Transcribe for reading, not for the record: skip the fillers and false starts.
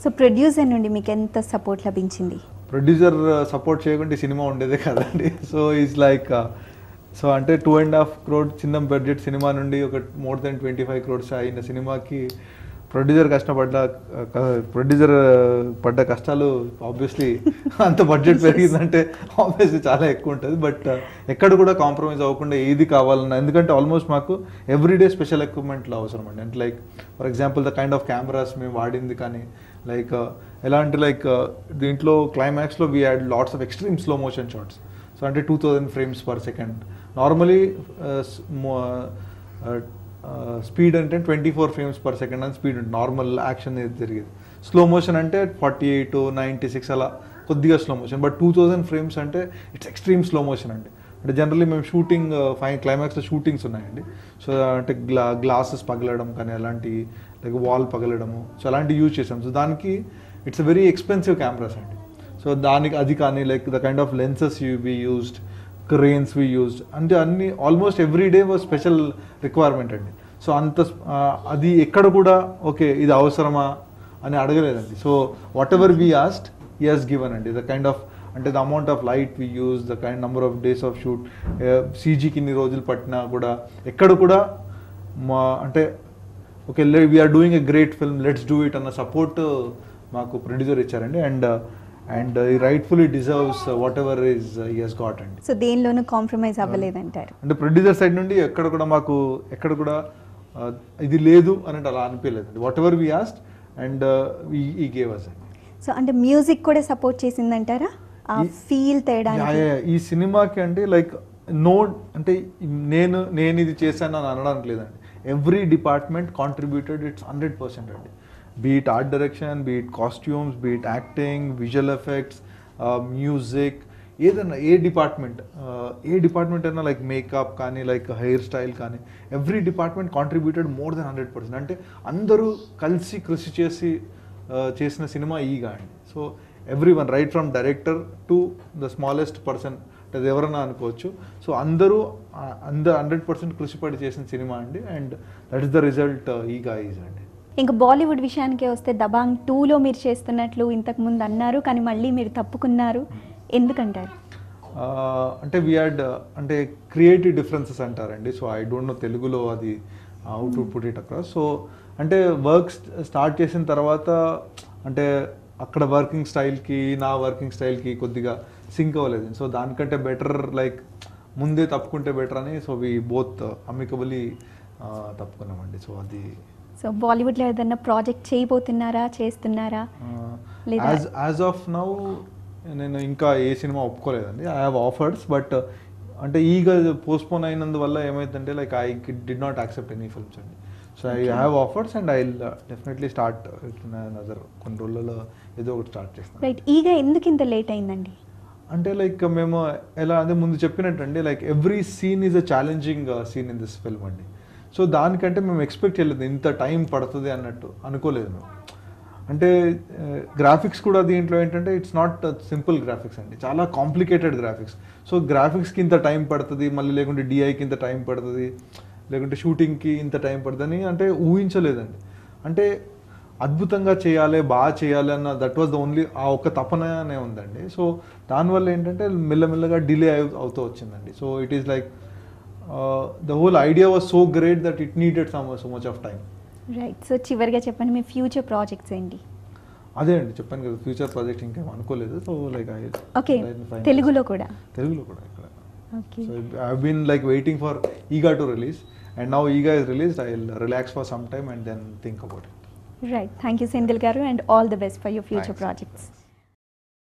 So producer నుండి మీకు ఎంత సపోర్ట్ లభించింది? ప్రొడ్యూసర్ సపోర్ట్ చేయకుంటే సినిమా ఉండేదే కదండి. సో ఈజ్ లైక్ సో అంటే 2.5 crore చిన్న బడ్జెట్ సినిమా నుండి ఒక మోర్ దెన్ 25 crores అయిన సినిమాకి ప్రొడ్యూసర్ పడ్డ కష్టాలు ఆబ్వియస్లీ అంత బడ్జెట్ పెరిగిందంటే ఆబ్వియస్లీ చాలా ఎక్కువ ఉంటుంది. బట్ ఎక్కడ కూడా కాంప్రమైజ్ అవ్వకుండా ఏది కావాలన్నా, ఎందుకంటే ఆల్మోస్ట్ మాకు ఎవ్రీడే స్పెషల్ ఎక్విప్మెంట్లో అవసరం అండి. అంటే like for example the kind of cameras మేము వాడింది కానీ లైక్ ఎలా అంటే లైక్ దీంట్లో క్లైమాక్స్లో we had lots of extreme slow motion shots. So అంటే 2000 frames per second. Normally speed అంటే 24 frames per second అని స్పీడ్ ఉంటుంది నార్మల్ యాక్షన్ జరిగేది. స్లో మోషన్ అంటే 48, 96 అలా కొద్దిగా స్లో మోషన్. బట్ 2000 frames అంటే ఇట్స్ ఎక్స్ట్రీమ్ స్లో మోషన్ అండి. అంటే జనరల్లీ మేము షూటింగ్ క్లైమాక్స్లో షూటింగ్స్ ఉన్నాయండి. సో అంటే గ్లాసెస్ పగలడం కానీ అలాంటి లైక్ వాల్ పగలడము, సో అలాంటివి యూజ్ చేసాం. సో దానికి it's a very expensive cameras అండి. సో దానికి అది కానీ like the kind of lenses we used, cranes we used, అంటే అన్ని almost every day was special requirement అండి. సో అంత అది ఎక్కడ కూడా ఓకే ఇది అవసరమా అని అడగలేదండి. So whatever we asked he has given అండి. ద కైండ్ ఆఫ్ అంటే the amount of light we use, the kind number of days of shoot, సీజీకి ఇన్ని రోజులు పట్టినా కూడా ఎక్కడ కూడా అంటే okay we are doing a great film, let's do it అన్న సపోర్ట్ మాకు ప్రొడ్యూసర్ ఇచ్చారండి. And he rightfully deserves whatever is he has got అండి. సో దేనిలోనూ కాంప్రమైజ్ అవ్వలేదంటారు. అంటే ప్రొడ్యూసర్ సైడ్ నుండి ఎక్కడ కూడా మాకు ఎక్కడ కూడా ఇది లేదు అని అలా అనిపించలేదండి. Whatever we asked and he gave us అండి. సో అంటే మ్యూజిక్ కూడా సపోర్ట్ చేసిందంటారా ఆ ఫీల్ తేడానికి? ఈ సినిమాకి అంటే లైక్ అంటే నేను ఇది చేశాను అని అనడానికి లేదండి. ఎవ్రీ డిపార్ట్మెంట్ కాంట్రిబ్యూటెడ్ ఇట్స్ 100% అండి. Be it art direction, be it costumes, be it acting, visual effects, music, ఏదన్నా ఏ డిపార్ట్మెంట్ అయినా లైక్ మేకప్ కానీ లైక్ హెయిర్ స్టైల్ కానీ every department contributed more than 100%. అంటే అందరూ కలిసి కృషి చేసి చేసిన సినిమా ఈగా అండి. So every one right from director to the smallest person, అది ఎవరన్నా అనుకోవచ్చు. సో అందరూ 100% కృషిపడి చేసిన సినిమా అండి. And that is the result Eega is అండి. ఇంకా బాలీవుడ్ విషయానికి వస్తే దబాంగ్ 2లో మీరు చేస్తున్నట్లు ఇంతకుముందు అన్నారు, కానీ మళ్ళీ మీరు తప్పుకున్నారు, ఎందుకంటారు? అంటే వీ హ్యాడ్ అంటే క్రియేటివ్ డిఫరెన్సెస్ అంటారండి. సో ఐ డోంట్ నో తెలుగులో అది how to put it across. So అంటే వర్క్ స్టార్ట్ చేసిన తర్వాత అంటే అక్కడ వర్కింగ్ స్టైల్కి నా వర్కింగ్ స్టైల్కి కొద్దిగా సింక్ అవ్వలేదు. సో దానికంటే బెటర్ లైక్ ముందే తప్పుకుంటే బెటర్ అని so we both amicably తప్పుకున్నామండి. So అది సో బాలీవుడ్లో ఏదైనా ప్రాజెక్ట్ చేయబోతున్నారా, చేస్తున్నారా? యాజ్ ఆఫ్ నౌ నేను ఇంకా ఏ సినిమా ఒప్పుకోలేదండి. ఐ హ్యావ్ ఆఫర్స్, బట్ అంటే ఈగా పోస్ట్పోన్ అయినందువల్ల ఏమైందంటే like I did not accept any films అండి. So I have offers and I will definitely start other కొన్ని రోజులలో ఏదో ఒకటి స్టార్ట్ చేస్తాను. రైట్. ఈగా ఎందుకు ఇంత లేట్ అయిందండి? అంటే లైక్ మేము ఎలా అంటే ముందు చెప్పినట్టండి like every scene is a challenging scene in this film అండి. సో దానికంటే మేము ఎక్స్పెక్ట్ చేయలేదు ఇంత టైం పడుతుంది అన్నట్టు అనుకోలేదు మేము. అంటే గ్రాఫిక్స్ కూడా దీంట్లో ఏంటంటే ఇట్స్ నాట్ సింపుల్ గ్రాఫిక్స్ అండి, చాలా కాంప్లికేటెడ్ గ్రాఫిక్స్. సో గ్రాఫిక్స్కి ఇంత టైం పడుతుంది, మళ్ళీ లేకుంటే డిఐకి ఇంత టైం పడుతుంది, లేకుంటే షూటింగ్కి ఇంత టైం పడుతుంది అంటే ఊహించలేదండి. అంటే అద్భుతంగా చేయాలి, బాగా చేయాలి అన్న దట్ వాజ్ ద ఓన్లీ ఆ ఒక్క తపననే ఉందండి. సో దానివల్ల ఏంటంటే మెల్లమెల్లగా డిలే అవుతూ వచ్చిందండి. So it is like the whole idea was so great that it needed so much of time. Right. So చివరిగా చెప్పండి మీ ఫ్యూచర్ ప్రాజెక్ట్స్ ఏంటి? అదే అండి చెప్పాను కదా, ఫ్యూచర్ ప్రాజెక్ట్ ఇంకేం అనుకోలేదు. సో లైక్ ఓకే తెలుగులో కూడా ఇక్కడ so I have been like waiting for Eega to release and now Eega is released. I will relax for some time and then think about it. Right. Thank you Senthil garu and all the best for your future projects.